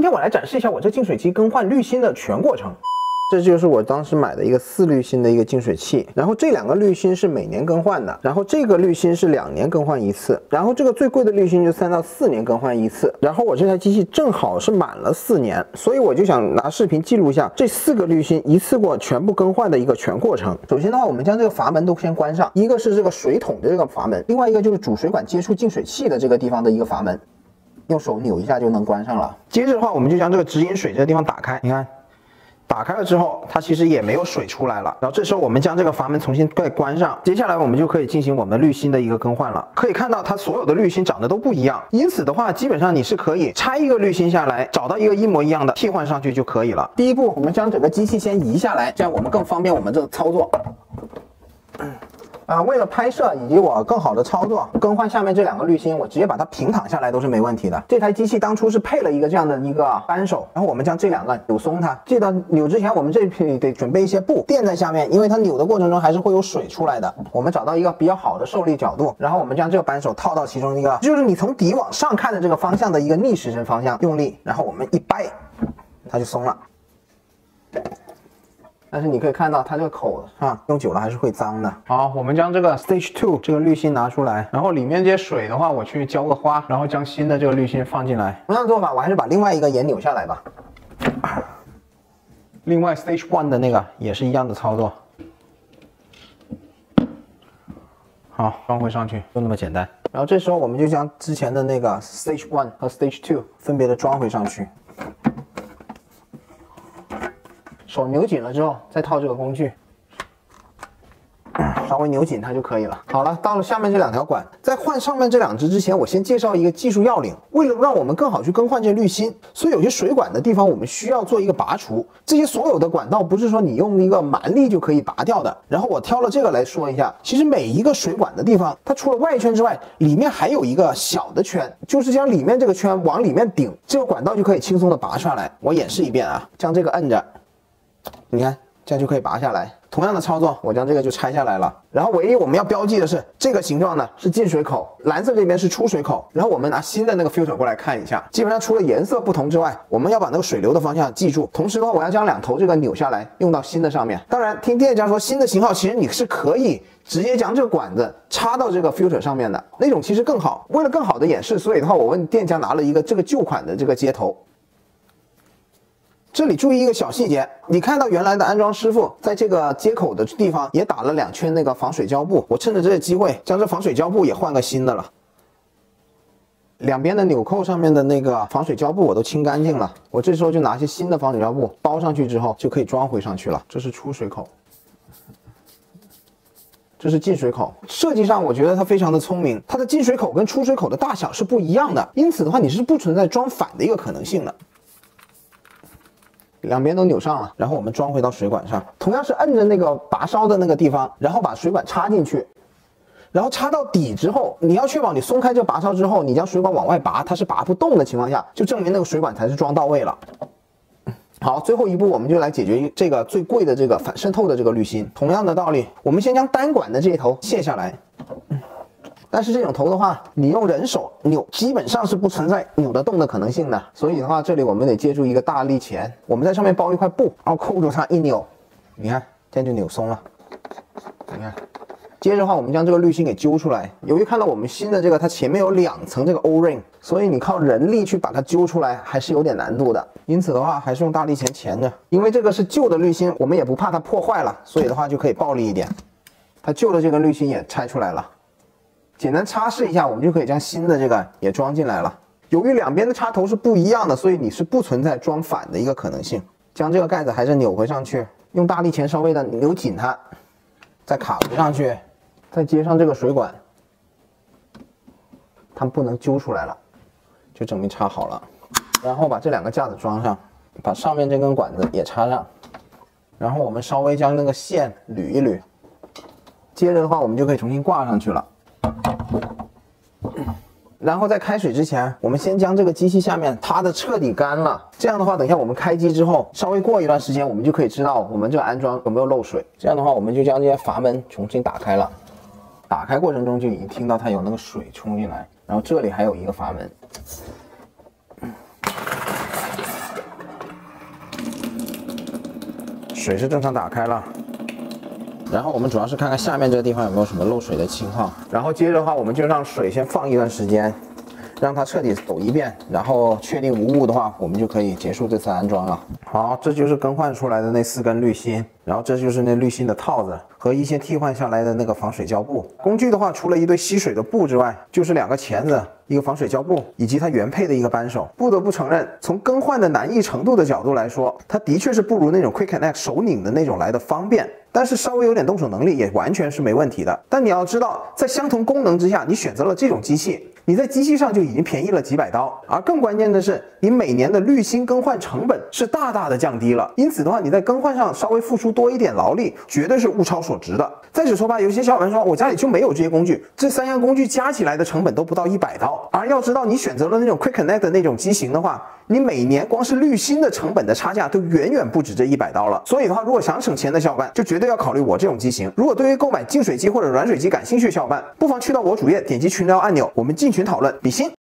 今天我来展示一下我这净水机更换滤芯的全过程。 这就是我当时买的一个4滤芯的一个净水器，然后这2个滤芯是每年更换的，然后这个滤芯是2年更换一次，然后这个最贵的滤芯就3到4年更换一次，然后我这台机器正好是满了4年，所以我就想拿视频记录一下这4个滤芯一次过全部更换的一个全过程。首先的话，我们将这个阀门都先关上，一个是这个水桶的这个阀门，另外一个就是主水管接触净水器的这个地方的一个阀门，用手扭一下就能关上了。接着的话，我们就将这个直饮水这个地方打开，你看。 打开了之后，它其实也没有水出来了。然后这时候我们将这个阀门重新再关上，接下来我们就可以进行我们滤芯的一个更换了。可以看到它所有的滤芯长得都不一样，因此的话，基本上你是可以拆一个滤芯下来，找到一个一模一样的替换上去就可以了。第一步，我们将整个机器先移下来，这样我们更方便我们这个操作。为了拍摄以及我更好的操作，更换下面这2个滤芯，我直接把它平躺下来都是没问题的。这台机器当初是配了一个这样的一个扳手，然后我们将这2个扭松它。记得扭之前，我们这里得准备一些布垫在下面，因为它扭的过程中还是会有水出来的。我们找到一个比较好的受力角度，然后我们将这个扳手套到其中一个，就是你从底往上看的这个方向的一个逆时针方向，用力，然后我们一掰，它就松了。 但是你可以看到它这个口啊，用久了还是会脏的。好，我们将这个 Stage 2这个滤芯拿出来，然后里面这些水的话，我去浇个花，然后将新的这个滤芯放进来。同样的做法，我还是把另外一个也扭下来吧。另外 Stage 1的那个也是一样的操作。好，装回上去，就那么简单。然后这时候我们就将之前的那个 Stage 1和 Stage 2分别的装回上去。 手扭紧了之后，再套这个工具，稍微扭紧它就可以了。好了，到了下面这2条管，在换上面这2只之前，我先介绍一个技术要领。为了让我们更好去更换这滤芯，所以有些水管的地方我们需要做一个拔除。这些所有的管道不是说你用一个蛮力就可以拔掉的。然后我挑了这个来说一下，其实每一个水管的地方，它除了外圈之外，里面还有一个小的圈，就是将里面这个圈往里面顶，这个管道就可以轻松的拔出来。我演示一遍啊，将这个摁着。 你看，这样就可以拔下来。同样的操作，我将这个就拆下来了。然后唯一我们要标记的是，这个形状呢是进水口，蓝色这边是出水口。然后我们拿新的那个 filter 过来看一下，基本上除了颜色不同之外，我们要把那个水流的方向记住。同时的话，我要将2头这个扭下来，用到新的上面。当然，听店家说，新的型号其实你是可以直接将这个管子插到这个 filter 上面的，那种其实更好。为了更好的演示，所以的话，我问店家拿了一个这个旧款的这个接头。 这里注意一个小细节，你看到原来的安装师傅在这个接口的地方也打了2圈那个防水胶布，我趁着这个机会将这防水胶布也换个新的了。两边的纽扣上面的那个防水胶布我都清干净了，我这时候就拿些新的防水胶布包上去之后就可以装回上去了。这是出水口，这是进水口。设计上我觉得它非常的聪明，它的进水口跟出水口的大小是不一样的，因此的话你是不存在装反的一个可能性的。 两边都扭上了，然后我们装回到水管上，同样是摁着那个拔烧的那个地方，然后把水管插进去，然后插到底之后，你要确保你松开这个拔烧之后，你将水管往外拔，它是拔不动的情况下，就证明那个水管才是装到位了。好，最后一步我们就来解决这个最贵的这个反渗透的这个滤芯。同样的道理，我们先将单管的这一头卸下来。但是这种头的话，你用人手扭，基本上是不存在扭得动的可能性的。所以的话，这里我们得借助一个大力钳，我们在上面包一块布，然后扣住它一扭，你看这样就扭松了。你看，接着的话，我们将这个滤芯给揪出来。由于看到我们新的这个，它前面有2层这个 O-ring， 所以你靠人力去把它揪出来还是有点难度的。因此的话，还是用大力钳钳着。因为这个是旧的滤芯，我们也不怕它破坏了，所以的话就可以暴力一点。它旧的这个滤芯也拆出来了。 简单擦拭一下，我们就可以将新的这个也装进来了。由于两边的插头是不一样的，所以你是不存在装反的一个可能性。将这个盖子还是扭回上去，用大力钳稍微的扭紧它，再卡回上去，再接上这个水管，它不能揪出来了，就证明插好了。然后把这2个架子装上，把上面这根管子也插上，然后我们稍微将那个线捋一捋，接着的话我们就可以重新挂上去了。 然后在开水之前，我们先将这个机器下面擦的彻底干了。这样的话，等一下我们开机之后，稍微过一段时间，我们就可以知道我们这个安装有没有漏水。这样的话，我们就将这些阀门重新打开了。打开过程中就已经听到它有那个水冲进来，然后这里还有一个阀门。水是正常打开了。然后我们主要是看看下面这个地方有没有什么漏水的情况。然后接着的话，我们就让水先放一段时间，让它彻底走一遍，然后确定无误的话，我们就可以结束这次安装了。好，这就是更换出来的那4根滤芯，然后这就是那滤芯的套子和一些替换下来的那个防水胶布。工具的话，除了一堆吸水的布之外，就是2个钳子、一个防水胶布以及它原配的一个扳手。不得不承认，从更换的难易程度的角度来说，它的确是不如那种 Quick Connect 手拧的那种来的方便。但是稍微有点动手能力也完全是没问题的。但你要知道，在相同功能之下，你选择了这种机器，你在机器上就已经便宜了几百刀。而更关键的是，你每年的滤芯更换成本是大大的降低了。因此的话，你在更换上稍微付出多一点劳力，绝对是物超所值的。再者说吧，有些小伙伴说我家里就没有这些工具，这3样工具加起来的成本都不到100刀。而要知道，你选择了那种 Quick Connect 的那种机型的话，你每年光是滤芯的成本的差价都远远不止这100刀了。所以的话，如果想省钱的小伙伴，就绝对要考虑我这种机型。如果对于购买净水机或者软水机感兴趣的小伙伴，不妨去到我主页，点击群聊按钮，我们进群讨论，比心。